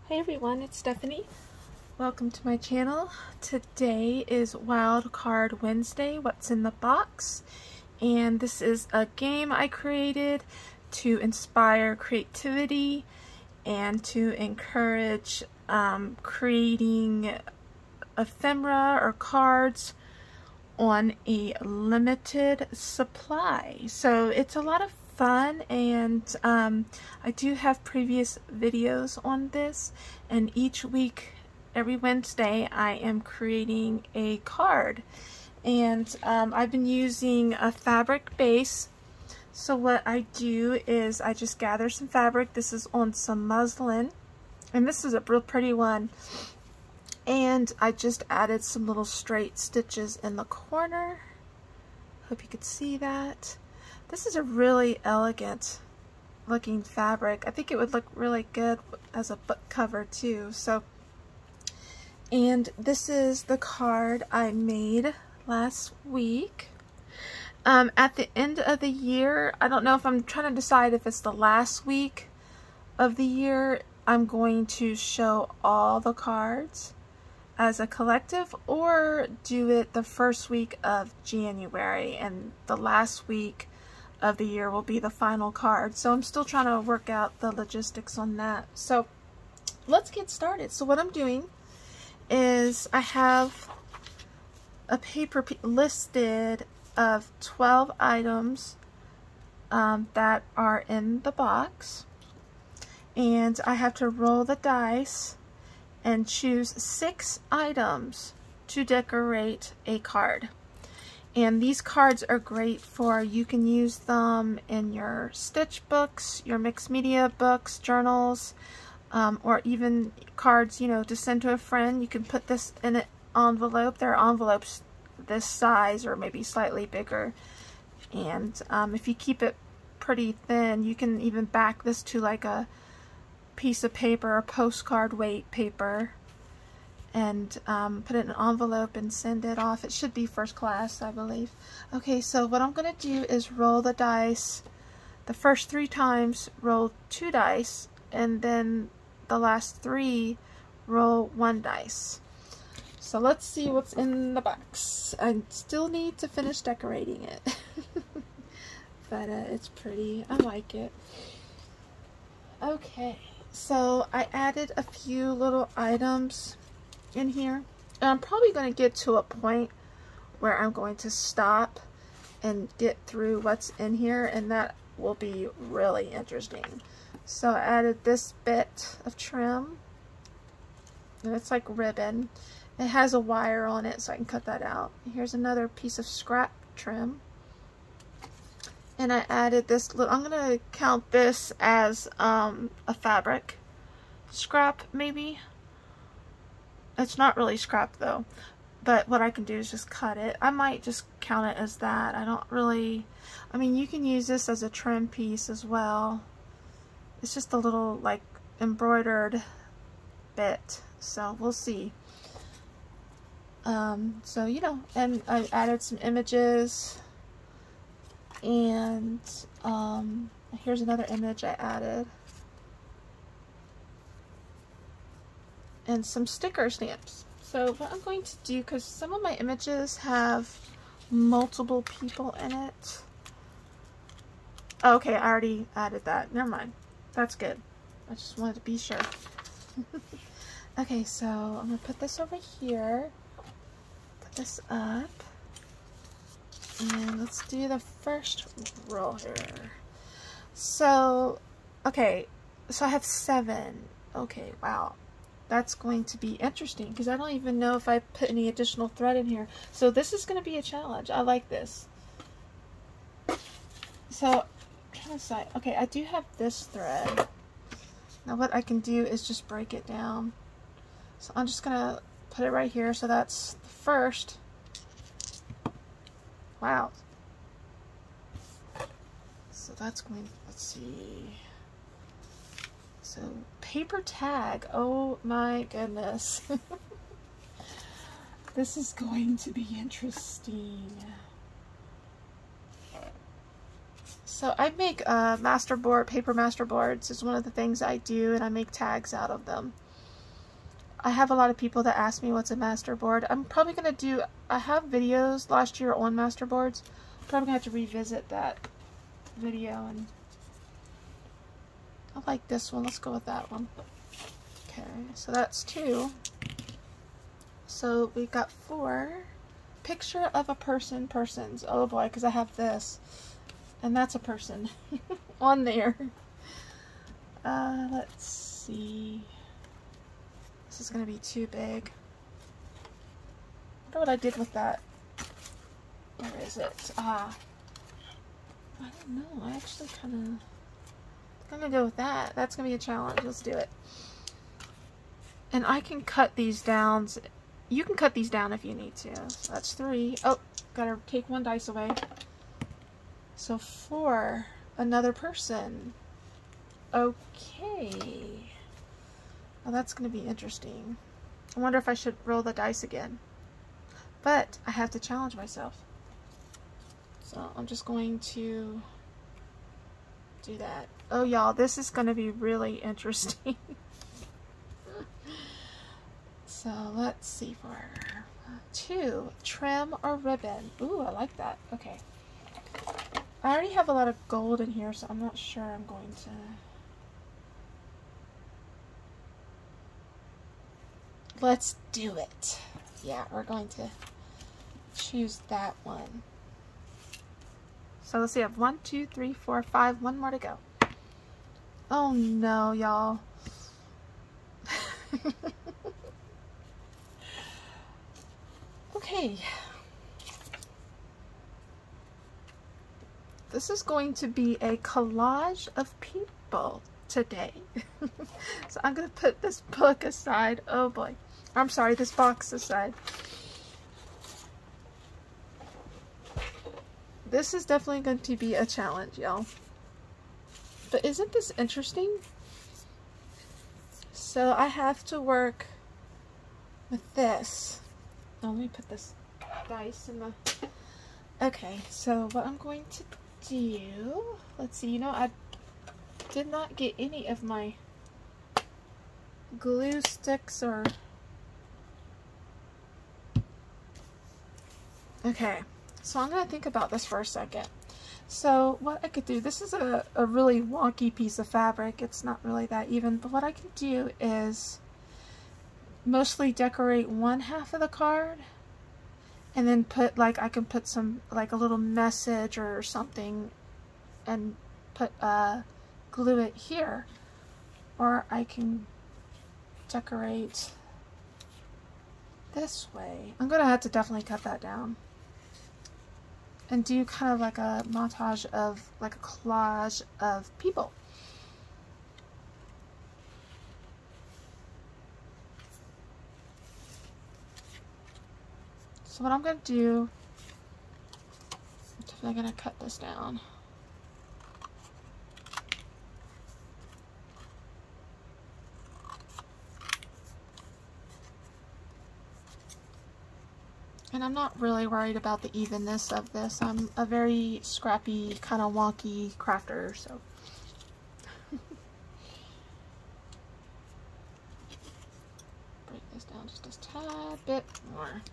Hey everyone, it's Stephanie. Welcome to my channel. Today is Wild Card Wednesday, What's in the Box? And this is a game I created to inspire creativity and to encourage creating ephemera or cards on a limited supply. So it's a lot of fun, and I do have previous videos on this, and each week, every Wednesday, I am creating a card. And I've been using a fabric base. So what I do is I just gather some fabric. This is on some muslin, and this is a real pretty one. And I just added some little straight stitches in the corner. Hope you could see that. This is a really elegant looking fabric. I think it would look really good as a book cover too. So, and this is the card I made last week. At the end of the year, I don't know if I'm trying to decide if it's the last week of the year, I'm going to show all the cards as a collective, or do it the first week of January, and the last week of the year will be the final card. So I'm still trying to work out the logistics on that. So let's get started. So what I'm doing is I have a paper listed of 12 items that are in the box, and I have to roll the dice and choose 6 items to decorate a card. And these cards are great for, you can use them in your stitch books, your mixed media books, journals, or even cards, you know, to send to a friend. You can put this in an envelope. There are envelopes this size or maybe slightly bigger. And if you keep it pretty thin, you can even back this to like a piece of paper, or postcard weight paper, and put it in an envelope and send it off. It should be first class, I believe. Okay, so what I'm going to do is roll the dice. The first 3 times, roll 2 dice, and then the last 3, roll 1 dice. So let's see what's in the box. I still need to finish decorating it. But it's pretty. I like it. Okay, so I added a few little items in here, and I'm probably going to get to a point where I'm going to stop and get through what's in here, and that will be really interesting. So I added this bit of trim, and it's like ribbon. It has a wire on it, so I can cut that out. Here's another piece of scrap trim, and I added this little, I'm going to count this as a fabric scrap maybe. It's not really scrap though, but what I can do is just cut it. I might just count it as that. I don't really, I mean, you can use this as a trim piece as well. It's just a little like embroidered bit, so we'll see. So, you know, and I added some images, and here's another image I added. And some sticker stamps. So what I'm going to do, because some of my images have multiple people in it. Oh, okay, I already added that. Never mind. That's good. I just wanted to be sure. Okay, so I'm going to put this over here. Put this up. And let's do the first roll here. So, okay, so I have 7. Okay, wow. That's going to be interesting, because I don't even know if I put any additional thread in here. So this is going to be a challenge. I like this. So I'm trying to decide. Okay, I do have this thread. Now what I can do is just break it down. So I'm just going to put it right here. So that's the first. Wow. So that's going, let's see. So paper tag, oh my goodness. This is going to be interesting. So I make paper masterboards is one of the things I do, and I make tags out of them. I have a lot of people that ask me what's a masterboard. I'm probably going to do, I have videos last year on masterboards. I'm probably going to have to revisit that video, and I like this one. Let's go with that one. Okay, so that's 2. So we got 4. Picture of a person, persons. Oh boy, because I have this. And that's a person on there. Let's see. This is going to be too big. I wonder what I did with that. Where is it? I don't know. I actually kind of... I'm going to go with that. That's going to be a challenge. Let's do it. And I can cut these down. You can cut these down if you need to. So that's 3. Oh, gotta take 1 dice away. So 4. Another person. Okay. Well, that's going to be interesting. I wonder if I should roll the dice again. But I have to challenge myself. So I'm just going to do that. Oh, y'all, this is going to be really interesting. So let's see for 2. Trim or ribbon. Ooh, I like that. Okay. I already have a lot of gold in here, so I'm not sure I'm going to... Let's do it. Yeah, we're going to choose that one. So let's see, I have 1, 2, 3, 4, 5. 1 more to go. Oh no, y'all. Okay. This is going to be a collage of people today. So I'm going to put this book aside. Oh boy. I'm sorry, this box aside. This is definitely going to be a challenge, y'all. But isn't this interesting? So I have to work with this. Now, let me put this dice in the... Okay, so what I'm going to do... Let's see, you know, I did not get any of my glue sticks or... Okay, so I'm going to think about this for a second. So what I could do, this is a really wonky piece of fabric. It's not really that even, but what I can do is mostly decorate 1/2 of the card and then put, like, I can put some, like, a little message or something and put, glue it here. Or I can decorate this way. I'm going to have to definitely cut that down. And do kind of like a montage of, like a collage of people. So what I'm going to do, I'm definitely going to cut this down. And I'm not really worried about the evenness of this. I'm a very scrappy, kind of wonky crafter, so. Break this down just a tad bit more.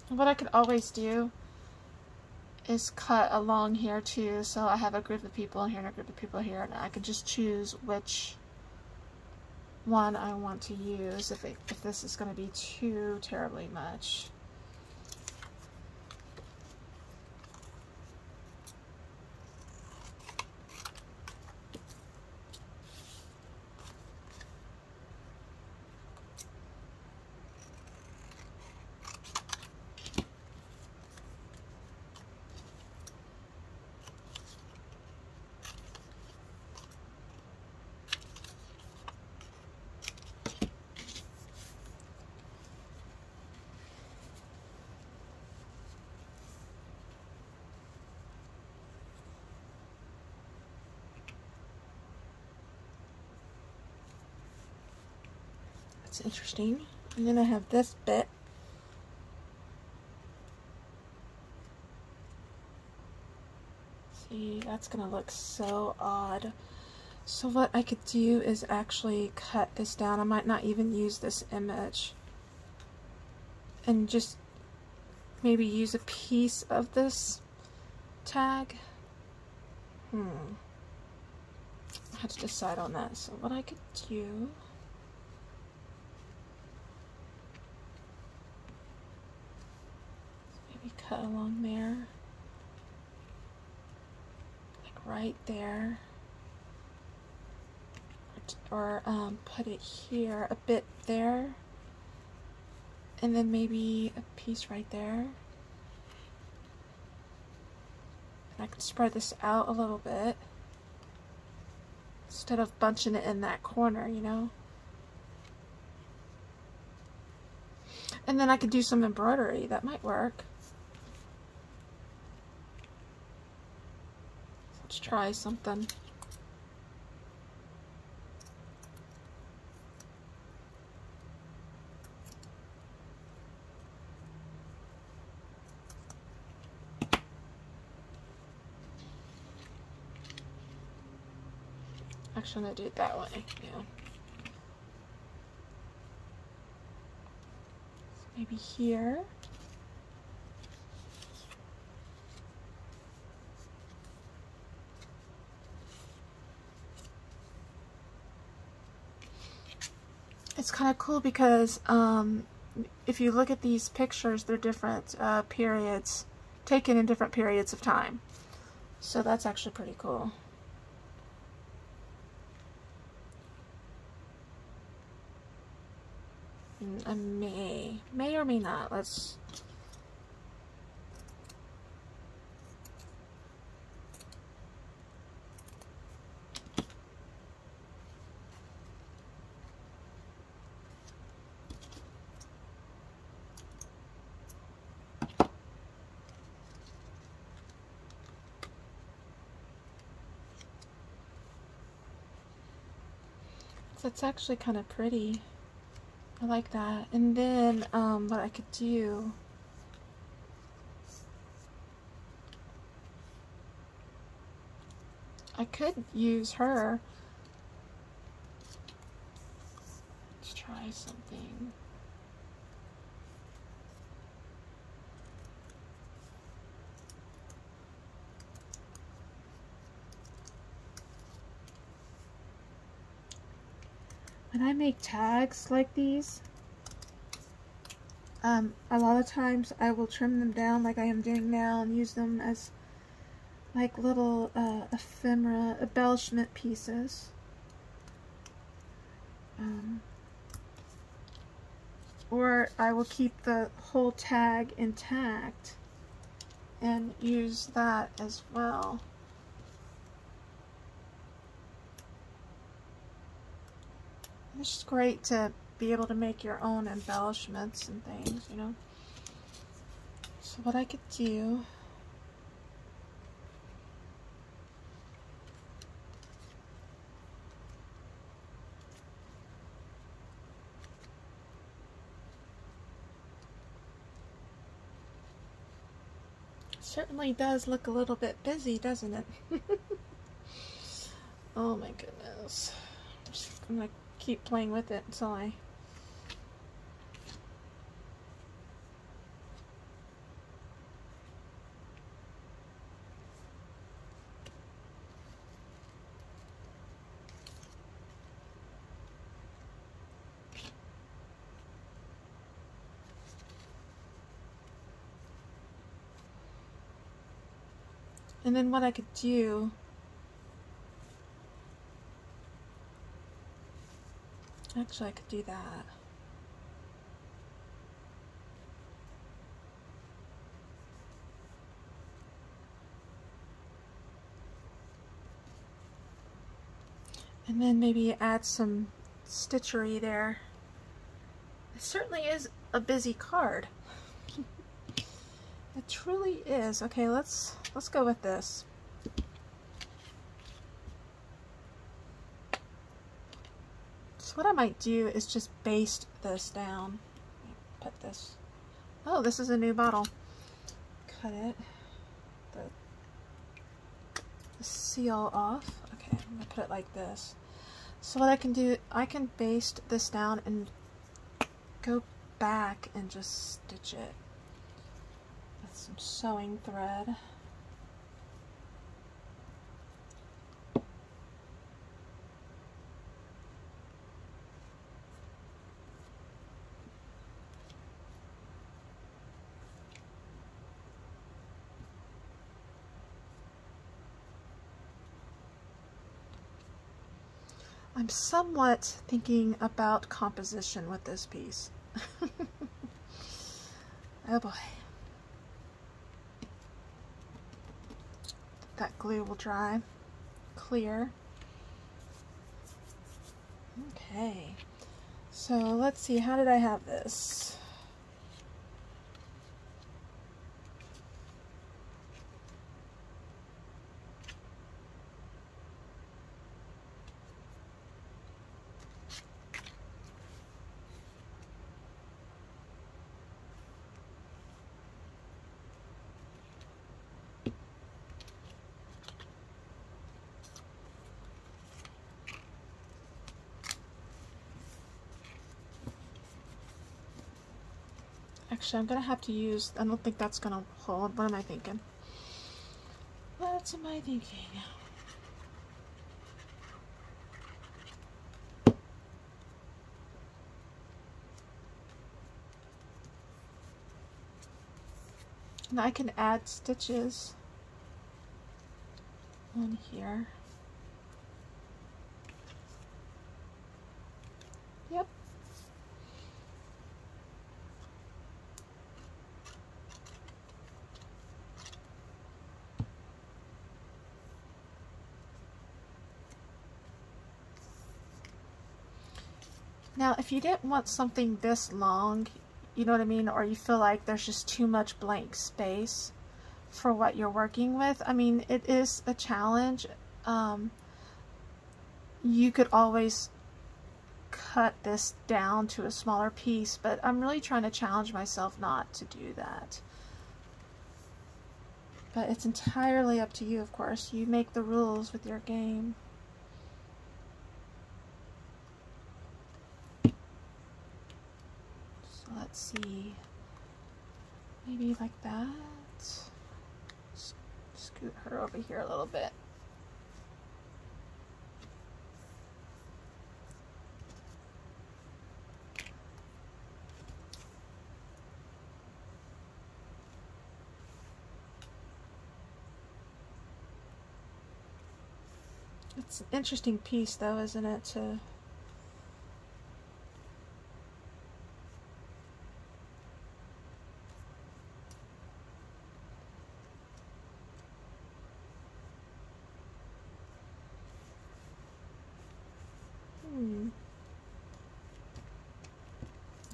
And what I could always do is cut along here too, so I have a group of people here and a group of people here, and I could just choose which one I want to use if this is going to be too terribly much. That's interesting. And then I have this bit. See, that's gonna look so odd. So what I could do is actually cut this down. I might not even use this image. And just maybe use a piece of this tag. I have to decide on that. So what I could do, maybe cut along there, like right there, or put it here a bit there, and then maybe a piece right there. I can spread this out a little bit instead of bunching it in that corner, you know. And then I could do some embroidery. That might work. Let's try something. Actually, I'm going to do it that way. Yeah. So maybe here. It's kind of cool because if you look at these pictures, they're different periods, taken in different periods of time. So that's actually pretty cool. I may or may not. Let's. That's actually kind of pretty. I like that. And then what I could do, I could use her. Let's try something. When I make tags like these, a lot of times I will trim them down like I am doing now and use them as like little ephemera embellishment pieces. Or I will keep the whole tag intact and use that as well. It's just great to be able to make your own embellishments and things, you know. So what I could do, certainly does look a little bit busy, doesn't it? Oh my goodness. I'm gonna keep playing with it until I and then what I could do, actually I could do that. And then maybe add some stitchery there. It certainly is a busy card. It truly is. Okay, let's go with this. So what I might do is just baste this down. Put this. Oh, this is a new bottle. Cut it. The seal off. Okay. I'm gonna put it like this. So what I can do, I can baste this down and go back and just stitch it with some sewing thread. I'm somewhat thinking about composition with this piece. Oh boy. That glue will dry clear. Okay, so let's see, how did I have this? Actually, I'm gonna have to use, I don't think that's gonna hold. What am I thinking? What am I thinking? And I can add stitches on here. Yep. Now, if you didn't want something this long, you know what I mean, or you feel like there's just too much blank space for what you're working with, I mean, it is a challenge. You could always cut this down to a smaller piece, but I'm really trying to challenge myself not to do that. But it's entirely up to you, of course. You make the rules with your game. Let's see, maybe like that. Scoot her over here a little bit. It's an interesting piece though, isn't it, to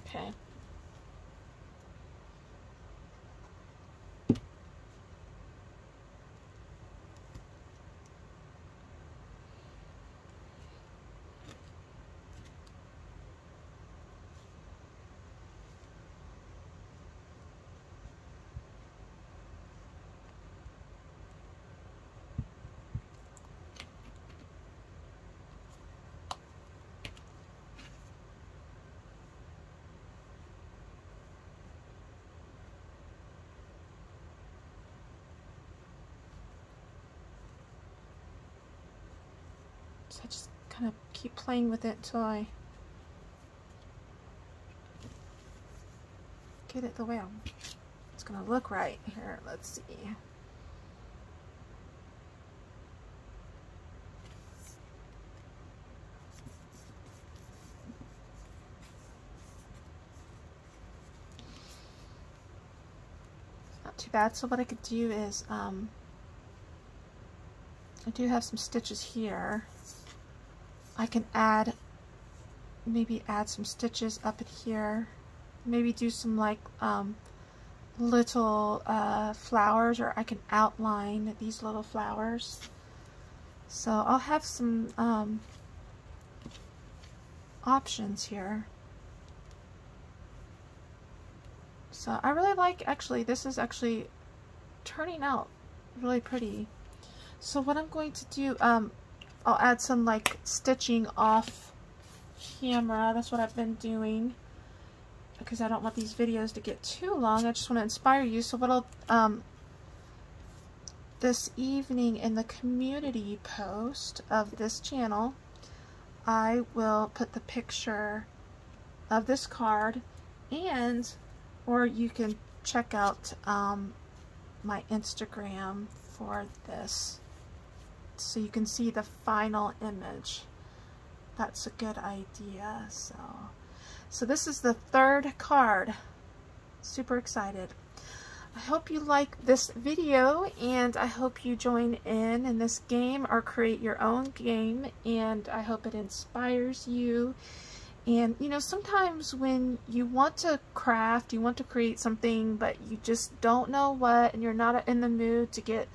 okay. So I just kind of keep playing with it until I get it the way it's gonna look right here. Let's see. It's not too bad. So what I could do is I do have some stitches here. I can add, maybe add some stitches up in here. Maybe do some like little flowers, or I can outline these little flowers. So I'll have some options here. So I really like, actually, this is actually turning out really pretty. So what I'm going to do, I'll add some like stitching off camera. That's what I've been doing because I don't want these videos to get too long. I just want to inspire you. So what I'll this evening in the community post of this channel, I will put the picture of this card, and or you can check out my Instagram for this so you can see the final image. That's a good idea. So this is the third card. Super excited. I hope you like this video, and I hope you join in this game or create your own game, and I hope it inspires you. And you know, sometimes when you want to craft, you want to create something, but you just don't know what, and you're not in the mood to get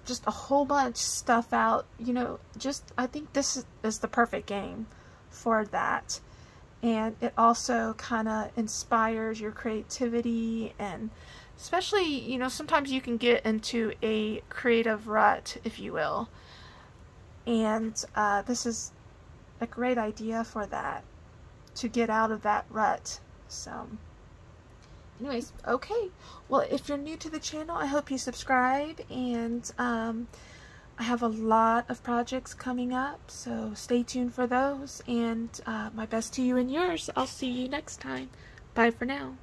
just a whole bunch of stuff out, you know, I think this is the perfect game for that. And it also kind of inspires your creativity, and especially, you know, sometimes you can get into a creative rut, if you will. And this is a great idea for that, to get out of that rut. So anyways, okay. Well, if you're new to the channel, I hope you subscribe, and I have a lot of projects coming up, so stay tuned for those, and my best to you and yours. I'll see you next time. Bye for now.